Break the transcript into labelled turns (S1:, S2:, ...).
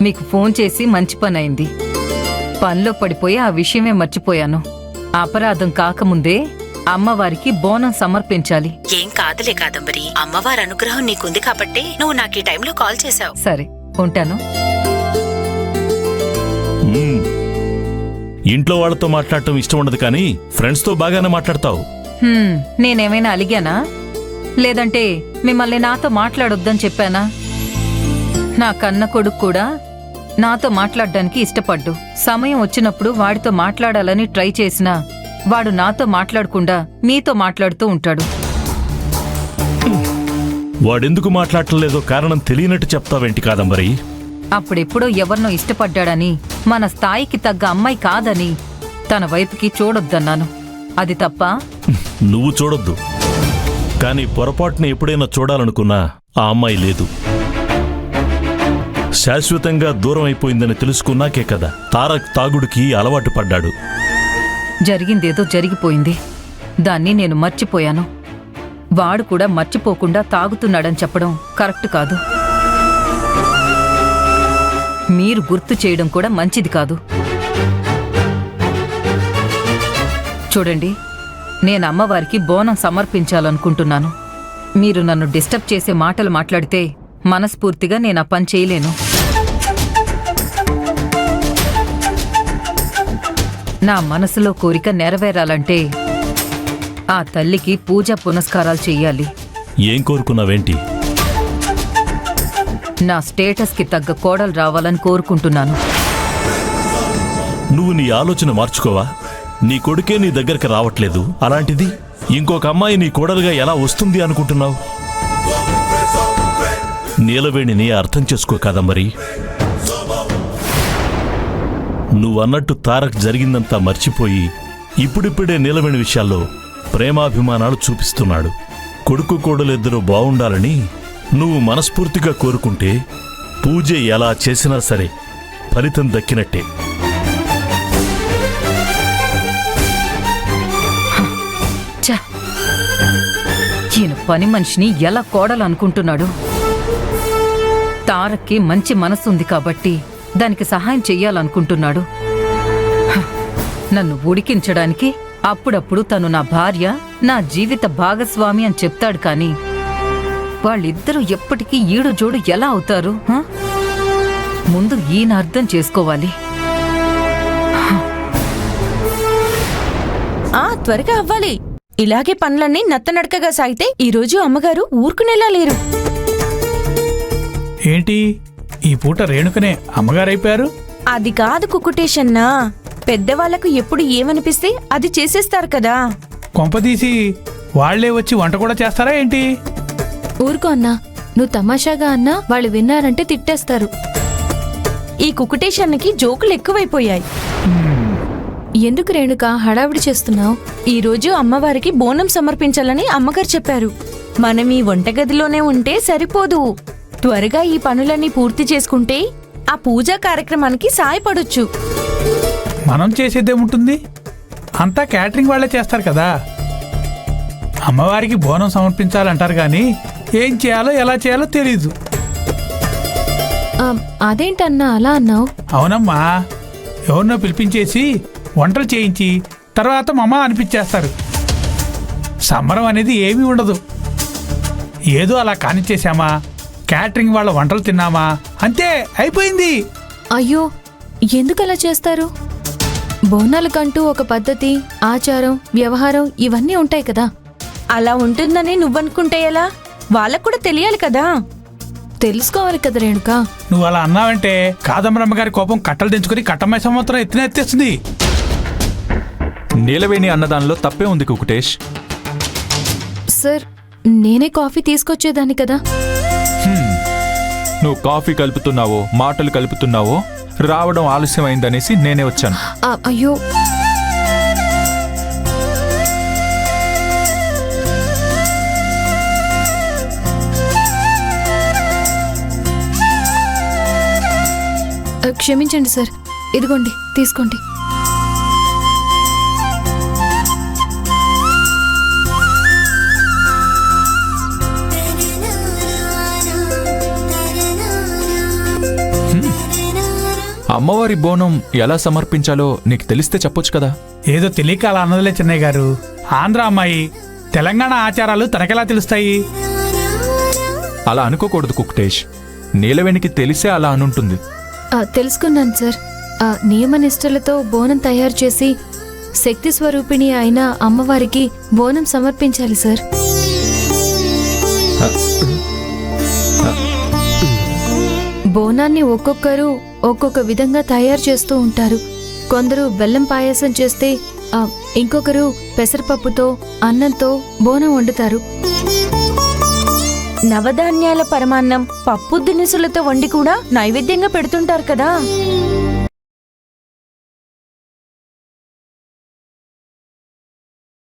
S1: మీకు ఫోన్ చేసి మంచి పని అయింది. పనిలో పడిపోయి ఆ విషయమే మర్చిపోయాను. అపరాధం కాకముందే అమ్మవారికి బోనం సమర్పించాలి.
S2: ఏం కాదులే కాదంబరి, అమ్మవారి అనుగ్రహం నీకుంది కాబట్టి నువ్వు నాకు ఈ టైంలో కాల్ చేశావు.
S1: సరే, ఉంటాను.
S3: ఇంట్లో వాళ్ళతో మాట్లాడటం ఇష్టం ఉండదు, కానీ ఫ్రెండ్స్తో బాగానే మాట్లాడతావు.
S1: నేనేమైనా అలిగానా? లేదంటే మిమ్మల్ని నాతో మాట్లాడొద్దని చెప్పానా? నా కన్న కొడుకు కూడా నాతో మాట్లాడడానికి ఇష్టపడ్డు. సమయం వచ్చినప్పుడు వాడితో మాట్లాడాలని ట్రై చేసినా వాడు నాతో మాట్లాడకుండా మీతో మాట్లాడుతూ ఉంటాడు.
S3: వాడెందుకు మాట్లాడటం లేదో కారణం తెలియనట్టు చెప్తావేంటి కాదంబరి?
S1: అప్పుడెప్పుడో ఎవరినో ఇష్టపడ్డాడని, మన స్థాయికి తగ్గ అమ్మాయి కాదని తన వైపుకి చూడొద్దన్నాను. అది తప్ప?
S3: నువ్వు చూడొద్దు, కానీ పొరపాటున ఎప్పుడైనా చూడాలనుకున్నా ఆ అమ్మాయి లేదు. శాశ్వతంగా దూరం అయిపోయిందని తెలుసుకున్నాకే కదా తారక్ తాగుడికి అలవాటు పడ్డాడు.
S1: జరిగిందేదో జరిగిపోయింది, దాన్ని నేను మర్చిపోయాను. వాడు కూడా మర్చిపోకుండా తాగుతున్నాడని చెప్పడం కరెక్ట్ కాదు. మీరు గుర్తు చేయడం కూడా మంచిది కాదు. చూడండి, నేను అమ్మవారికి బోనం సమర్పించాలనుకుంటున్నాను. మీరు నన్ను డిస్టర్బ్ చేసే మాటలు మాట్లాడితే మనస్ఫూర్తిగా నేను ఆ పని చేయలేను. నా మనసులో కోరిక నెరవేరాలంటే ఆ తల్లికి పూజ పునస్కారాలు చెయ్యాలి.
S3: ఏం కోరుకున్నావేంటి?
S1: నా స్టేటస్కి తగ్గ కోడలు రావాలని కోరుకుంటున్నాను.
S3: నువ్వు నీ ఆలోచన మార్చుకోవా? నీ కొడుకే నీ దగ్గరికి రావట్లేదు, అలాంటిది ఇంకొక అమ్మాయి నీ కోడలుగా ఎలా వస్తుంది అనుకుంటున్నావు? నీలవేణిని అర్థం చేసుకో కాదంబరి. నువ్వన్నట్టు తారక్ జరిగిందంతా మర్చిపోయి ఇప్పుడిప్పుడే నీలవేణి విషయాల్లో ప్రేమాభిమానాలు చూపిస్తున్నాడు. కొడుకు కోడలిద్దరూ బావుండాలని నువ్వు మనస్ఫూర్తిగా కోరుకుంటే పూజ ఎలా చేసినా సరే ఫలితం దక్కినట్టే.
S1: ఈయన పని మనిషిని ఎలా కోడలనుకుంటున్నాడు? తారక్కి మంచి మనసుంది కాబట్టి దానికి సహాయం చెయ్యాలనుకుంటున్నాడు. నన్ను ఉడికించడానికి అప్పుడప్పుడు తను నా భార్య, నా జీవిత భాగస్వామి అని చెప్తాడు, కానీ వాళ్ళిద్దరూ ఎప్పటికీ ఈడు జోడు ఎలా అవుతారు? ముందు ఈయన అర్థం చేసుకోవాలి.
S4: త్వరగా అవ్వాలి. ఇలాగే పనులన్నీ నత్తనడకగా సాగితే ఈరోజు అమ్మగారు ఊరుకునేలా లేరు.
S5: ఏంటి ఈ పూట రేణుకనే అమ్మగారైపోయారు?
S4: అది కాదు కుకుటేషన్నా, పెద్దవాళ్లకు ఎప్పుడు ఏమనిపిస్తే అది చేసేస్తారు కదా.
S5: కొంపదీసి వాళ్లే వచ్చి వంట కూడా చేస్తారా ఏంటి?
S6: ఊరుకో అన్నా, నువ్వు తమాషాగా అన్నా వాళ్ళు విన్నారంటే తిట్టేస్తారు.
S4: ఈ కుకుటేషన్కి జోకులు ఎక్కువైపోయాయి.
S6: ఎందుకు రేణుక హడావిడి చేస్తున్నావు?
S4: ఈరోజు అమ్మవారికి బోనం సమర్పించాలని అమ్మగారు చెప్పారు. మనం ఈ వంటగదిలోనే ఉంటే సరిపోదు. త్వరగా ఈ పనులన్నీ పూర్తి చేసుకుంటే ఆ పూజా కార్యక్రమానికి సాయపడొచ్చు.
S5: మనం చేసేదేముంటుంది, అంతా క్యాటరింగ్ వాళ్లే చేస్తారు కదా. అమ్మవారికి బోనం సమర్పించాలంటారు గాని ఏం చేయాలో ఎలా చేయాలో తెలీదు.
S6: అదేంటన్నా అలా అన్నావు?
S5: అవునమ్మా, ఎవరినో పిలిపించేసి వంటలు చేయించి తర్వాత మమ్మ అనిపించేస్తారు. సంబరం అనేది ఏమీ ఉండదు. ఏదో అలా కానిచ్చేసామా, క్యాటరింగ్ వాళ్ళ వంటలు తిన్నామా, అంతే అయిపోయింది.
S6: అయ్యో, ఎందుకలా చేస్తారు? బోనాలకంటూ ఒక పద్ధతి, ఆచారం, వ్యవహారం ఇవన్నీ ఉంటాయి కదా.
S4: అలా ఉంటుందని నువ్వనుకుంటే ఎలా? వాళ్ళకు కూడా తెలియాలి కదా.
S6: తెలుసుకోవాలి కదా రేణుక.
S5: నువ్వు అలా అన్నావంటే కాదంబరమ్మ గారి కోపం కట్టలు దించుకుని కట్టమ్మాయి సంవత్సరం ఎత్తేస్తుంది.
S7: నీలవేణి అన్నదానిలో తప్పే ఉంది కుకుటేష్.
S6: సార్, నేనే కాఫీ తీసుకొచ్చేదాన్ని కదా.
S7: నువ్వు కాఫీ కలుపుతున్నావో మాటలు కలుపుతున్నావో రావడం ఆలస్యమైందనేసి నేనే వచ్చాను.
S6: అయ్యో, క్షమించండి సార్, ఇదిగోండి తీసుకోండి.
S7: అమ్మవారి బోనం ఎలా సమర్పించాలో నీకు తెలిస్తే చెప్పొచ్చు కదా.
S5: ఏదో తెలియక అలా అన్నదిలే చిన్నయ్య గారు. ఆంధ్ర అమ్మాయి, తెలంగాణ ఆచారాలు తనకెలా తెలుస్తాయి?
S7: అలా అనుకోకూడదు కుక్టేష్. నీలవేణికి తెలిసే అలా అనుంటుంది.
S6: తెలుసుకున్నాను సార్. నియమనిష్టలతో బోనం తయారు చేసి శక్తి స్వరూపిణి అయిన అమ్మవారికి బోనం సమర్పించాలి సార్. బోనాన్ని ఒక్కొక్కరు ఒక్కొక్క విధంగా తయారు చేస్తూ ఉంటారు. కొందరు బెల్లం పాయసం చేస్తే ఇంకొకరు పెసరపప్పుతో అన్నంతో బోనం వండుతారు.
S4: నవధాన్యాల పరమాన్నం, పప్పు దినుసులతో వండి కూడా నైవేద్యంగా పెడుతుంటారు కదా.